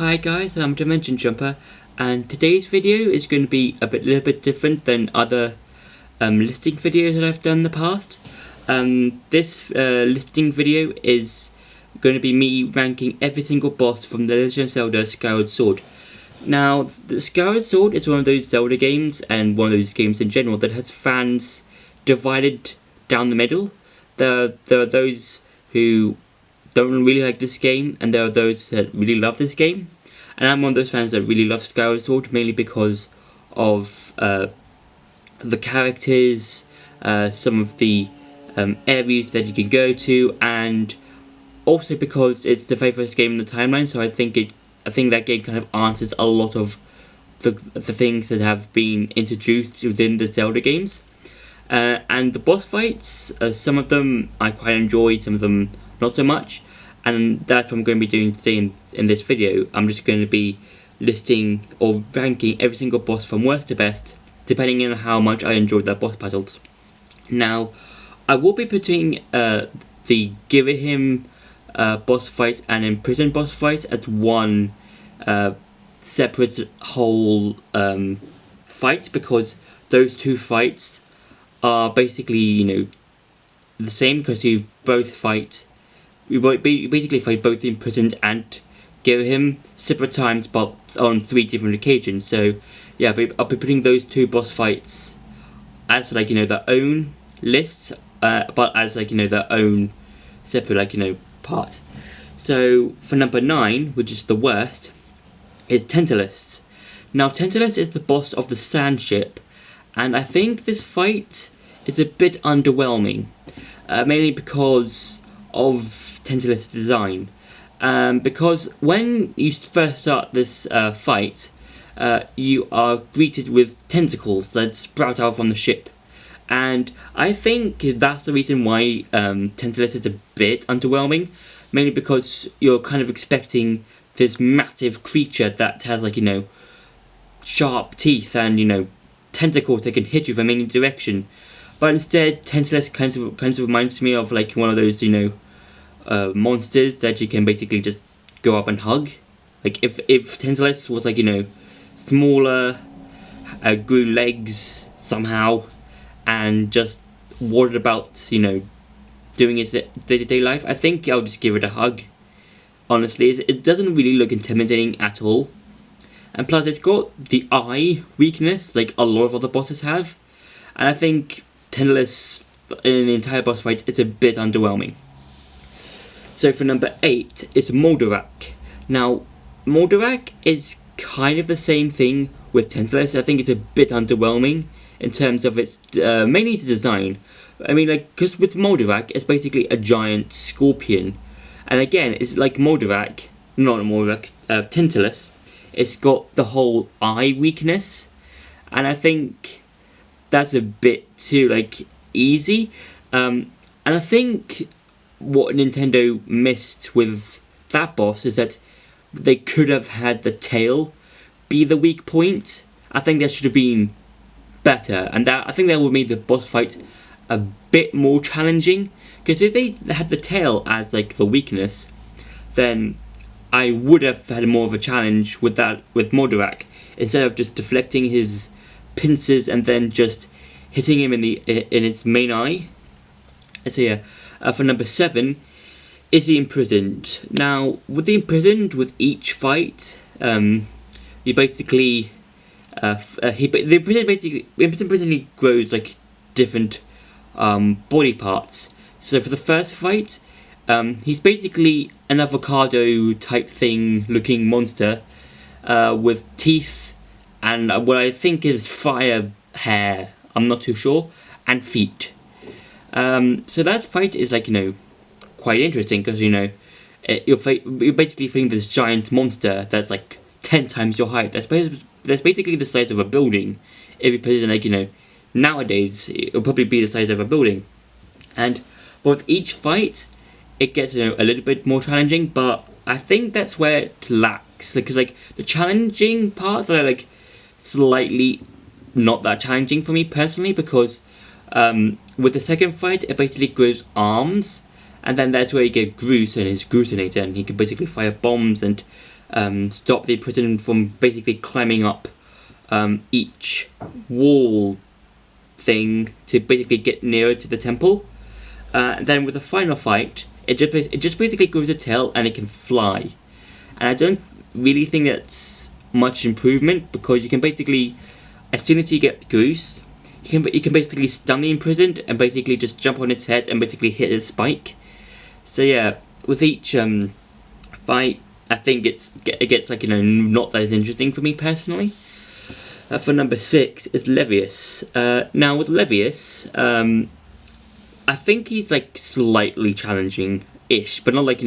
Hi guys, I'm Dimension Jumper, and today's video is going to be little bit different than other listing videos that I've done in the past. This listing video is going to be me ranking every single boss from the Legend of Zelda Skyward Sword. Now, the Skyward Sword is one of those Zelda games, and one of those games in general, that has fans divided down the middle. There are those who don't really like this game, and there are those that really love this game. And I'm one of those fans that really love Skyward Sword, mainly because of the characters, some of the areas that you can go to, and also because it's the very first game in the timeline. So I think that game kind of answers a lot of the things that have been introduced within the Zelda games. And the boss fights, some of them I quite enjoy, some of them not so much, and that's what I'm going to be doing today in this video. I'm just going to be listing or ranking every single boss from worst to best, depending on how much I enjoyed their boss battles. Now, I will be putting the Girahim boss fights and Imprison boss fights as one separate whole fight, because those two fights are basically, the same, because you basically fight both the Imprisoned and Girahim separate times, but on 3 different occasions. So yeah, I'll be putting those two boss fights as their own list, but as their own separate part. So for number 9, which is the worst, is Tantalus. Now, Tantalus is the boss of the sand ship, and I think this fight is a bit underwhelming, mainly because of Tantalus' design. Because when you first start this fight, you are greeted with tentacles that sprout out from the ship, and I think that's the reason why Tantalus is a bit underwhelming, mainly because you're kind of expecting this massive creature that has sharp teeth and tentacles that can hit you from any direction. But instead, Tantalus kind of reminds me of one of those monsters that you can basically just go up and hug. If Tantalus was smaller, grew legs somehow, and just wandered about doing its day-to-day life, I think I'll just give it a hug. Honestly, it doesn't really look intimidating at all, and plus it's got the eye weakness like a lot of other bosses have, and I think Tantalus in the entire boss fight, it's a bit underwhelming. So for number 8 is Moldovak. Now, Moldovak is kind of the same thing with Tantalus. I think it's a bit underwhelming in terms of its mainly its design. I mean, because with Moldovak, it's basically a giant scorpion, and again, it's like Tantalus. It's got the whole eye weakness, and I think that's a bit too easy. And I think what Nintendo missed with that boss is that they could have had the tail be the weak point. I think that should have been better, and I think that would have made the boss fight a bit more challenging. Because if they had the tail as the weakness, then I would have had more of a challenge with Moldovak, instead of just deflecting his pincers and then just hitting him in its main eye. So yeah, for number 7 is the Imprisoned. Now, with the Imprisoned, with each fight, you basically the Imprisoned grows different body parts. So for the first fight, he's basically an avocado type thing looking monster with teeth and what I think is fire hair, I'm not too sure, and feet. So that fight is quite interesting, because you're basically fighting this giant monster that's 10 times your height. That's basically the size of a building. If you put it nowadays, it'll probably be the size of a building. And with each fight, it gets a little bit more challenging, but I think that's where it lacks, because the challenging parts are slightly not that challenging for me personally, because with the second fight, it basically grows arms, and then that's where you get Groose and his Grootinator, and he can basically fire bombs and stop the prison from basically climbing up each wall thing to basically get nearer to the temple. Then with the final fight, it just basically grows a tail and it can fly. And I don't really think that's much improvement, because you can basically, as soon as you get goose, you can basically stun the imprisoned and basically just jump on its head and basically hit its spike. So yeah, with each fight, I think it gets like, not that interesting for me personally. For number 6 is Levis. Now with Levis, I think he's like slightly challenging-ish, but not like,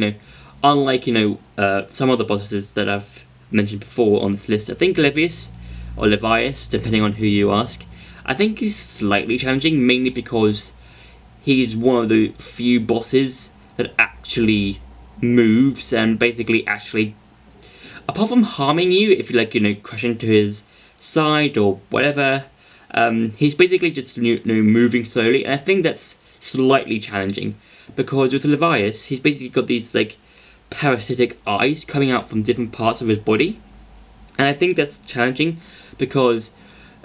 unlike some other bosses that I've mentioned before on this list. I think Levis or Levius, depending on who you ask, I think he's slightly challenging, mainly because he's one of the few bosses that actually moves and basically actually, apart from harming you if you crash into his side or whatever, he's basically just moving slowly, and I think that's slightly challenging, because with Levius, he's basically got these like parasitic eyes coming out from different parts of his body, and I think that's challenging because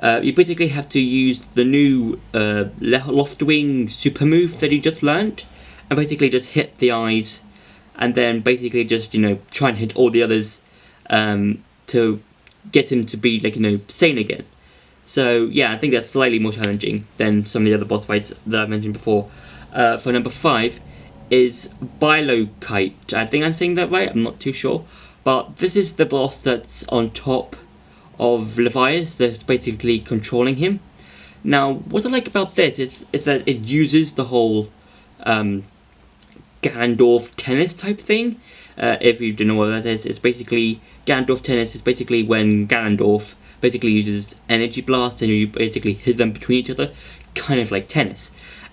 you basically have to use the new Loftwing super move that you just learned, and basically just hit the eyes, and then basically just try and hit all the others to get him to be like sane again. So yeah, I think that's slightly more challenging than some of the other boss fights that I've mentioned before. For number 5 is Bilo Kite. I think I'm saying that right, I'm not too sure. But this is the boss that's on top of Levius, that's basically controlling him. Now, what I like about this is that it uses the whole Ganondorf tennis type thing. If you don't know what that is, it's basically, Ganondorf tennis is basically when Ganondorf basically uses energy blast and you basically hit them between each other, kind of like tennis.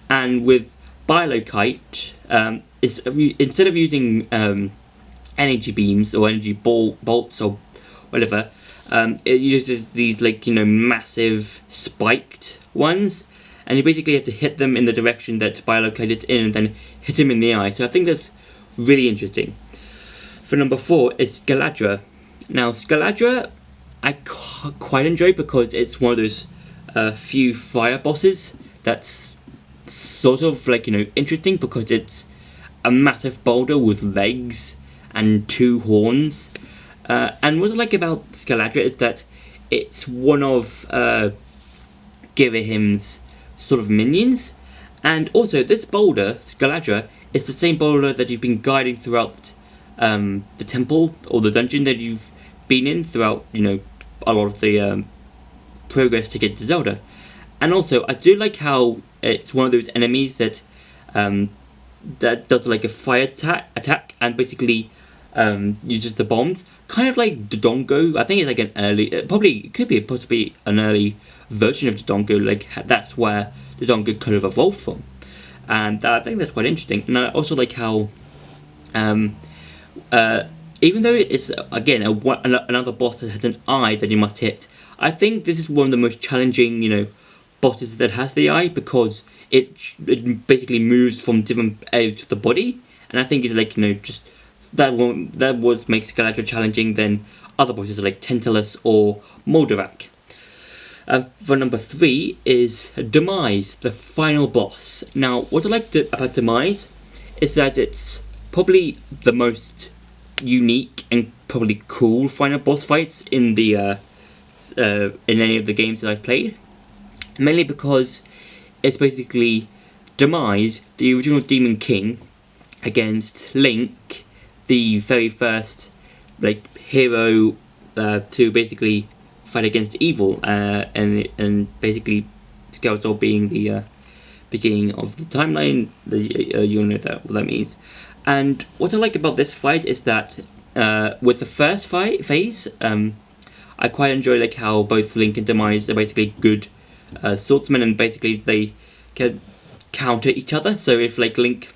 And with Bilo Kite, instead of using energy beams or energy bolts or whatever, it uses these massive spiked ones, and you basically have to hit them in the direction that Bilo Kite is in and then hit him in the eye. So I think that's really interesting. For number 4 is Galadra. Now Galadra I quite enjoy because it's one of those few fire bosses that's sort of interesting, because it's a massive boulder with legs and 2 horns. And what I like about Galadra is that it's one of Girahim's sort of minions, and also this boulder, Galadra, is the same boulder that you've been guiding throughout the temple or the dungeon that you've been in throughout a lot of the progress to get to Zelda. And also I do like how it's one of those enemies that that does like a fire attack and basically uses the bombs, kind of like Dodongo. I think it's like an early, it could be possibly an early version of Dodongo, like that's where Dodongo could have evolved from. And I think that's quite interesting. And I also like how even though it's again another boss that has an eye that you must hit, I think this is one of the most challenging bosses that has the eye, because it basically moves from different areas of the body, and I think it's just that makes Galadra challenging than other bosses like Tantalus or Moldovak. For number 3 is Demise, the final boss. Now, what I like about Demise is that it's probably the most unique and probably cool final boss fights in the in any of the games that I've played. Mainly because it's basically Demise, the original Demon King, against Link, the very first hero to basically fight against evil, and basically Skeletor being the beginning of the timeline. You know what that means. And what I like about this fight is that with the first phase, I quite enjoy how both Link and Demise are basically good swordsmen, and basically they can counter each other. So if Link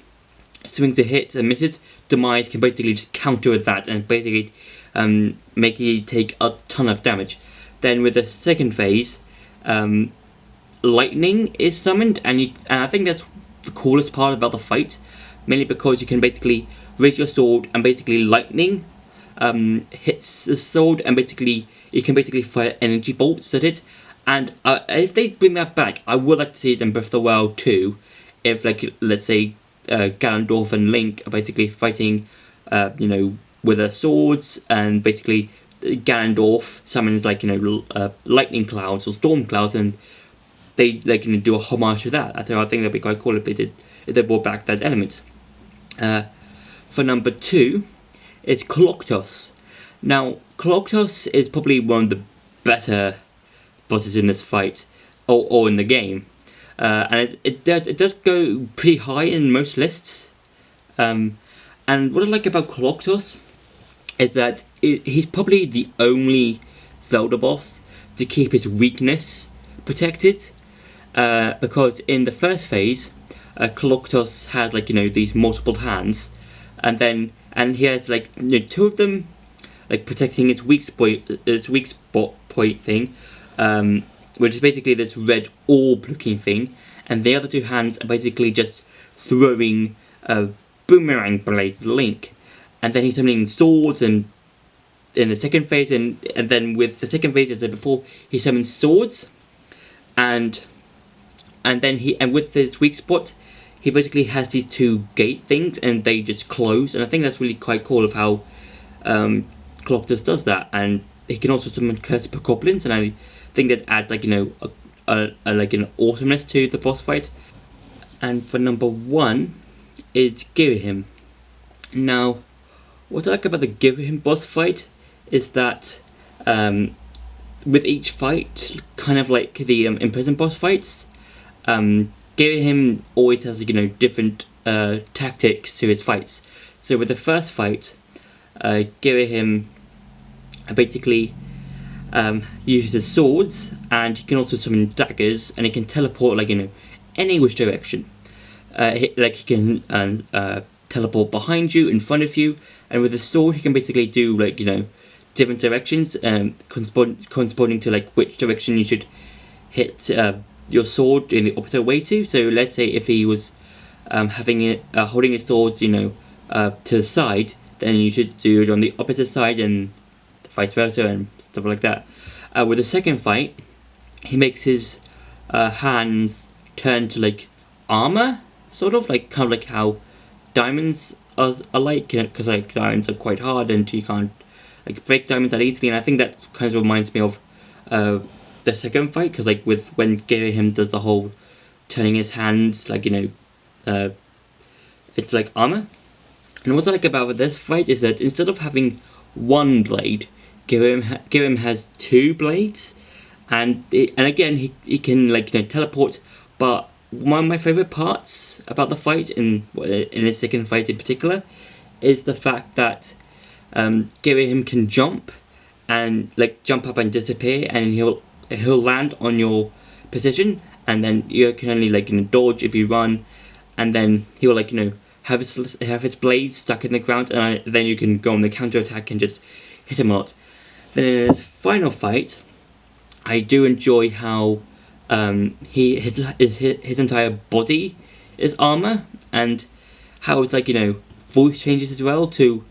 swings a hit and misses, Demise can basically just counter that and basically make you take a ton of damage. Then with the second phase, lightning is summoned, and I think that's the coolest part about the fight, mainly because you can basically raise your sword and basically lightning hits the sword, and basically you can basically fire energy bolts at it. And if they bring that back, I would like to see it in Breath of the Wild 2. If, like, let's say Ganondorf and Link are basically fighting, with their swords, and basically Ganondorf summons, like, lightning clouds or storm clouds, and they do a homage to that. I think that'd be quite cool if they brought back that element. For number 2 is Clocktos. Now, Clocktos is probably one of the better bosses in this fight, or in the game, and it does go pretty high in most lists. And what I like about Clocktos is that he's probably the only Zelda boss to keep his weakness protected, because in the first phase, Clocktos has these multiple hands, and he has two of them protecting its weak spot point thing, which is basically this red orb looking thing, and the other two hands are basically just throwing boomerang blades at Link. And then he's summoning swords in the second phase, and then with the second phase, as I said before, he summons swords, and with his weak spot, he basically has these two gate things, and they just close. And I think that's really quite cool of how Clocktos does that. And he can also summon Curse per Goblins, and I think that adds an awesomeness to the boss fight. And for number 1 is Girahim. Now, what I like about the Girahim boss fight is that with each fight, kind of like the Imprisoned boss fights, Girahim always has different tactics to his fights. So with the first fight, Girahim basically uses swords, and he can also summon daggers, and he can teleport any which direction. He can teleport behind you, in front of you, and with the sword he can basically do different directions, corresponding to which direction you should hit your sword in the opposite way to. So let's say if he was holding his sword to the side, then you should do it on the opposite side, and vice versa, and stuff like that. With the second fight, he makes his hands turn to armor, sort of kind of like how diamonds are because diamonds are quite hard, and you can't break diamonds that easily. And I think that kind of reminds me of the second fight, because with when Girahim does the whole turning his hands it's like armor. And what I like about this fight is that instead of having one blade, Girahim has two blades, and again he can teleport. But one of my favorite parts about the fight, in the second fight in particular, is the fact that Girahim can jump and jump up and disappear, and he'll land on your position, and then you can only dodge if you run, and then he'll have his blades stuck in the ground, and then you can go on the counter attack and just hit him a lot. Then in his final fight, I do enjoy how his entire body is armor, and how his voice changes as well, to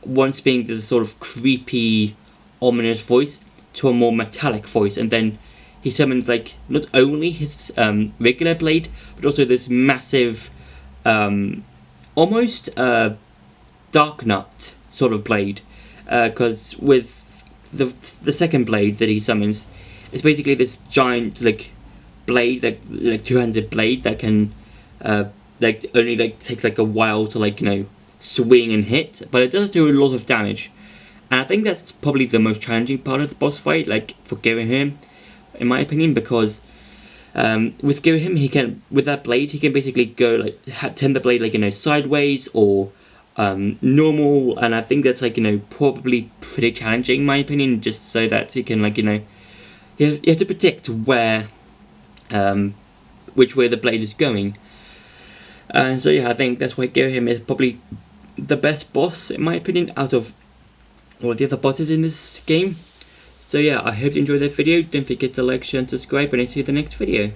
once being this sort of creepy, ominous voice to a more metallic voice, and then he summons not only his regular blade, but also this massive almost Dark Knight sort of blade, because with the second blade that he summons, it's basically this giant blade, two-handed blade that can only takes a while to swing and hit, but it does do a lot of damage. And I think that's probably the most challenging part of the boss fight, for Girahim, in my opinion, because with Girahim, he can, with that blade, he can basically go turn the blade sideways or normal, and I think that's probably pretty challenging in my opinion, just so that he can you have to predict where which way the blade is going. And so yeah, I think that's why Girahim is probably the best boss in my opinion out of all the other bosses in this game. So yeah, I hope you enjoyed that video. Don't forget to like, share and subscribe, and I'll see you in the next video.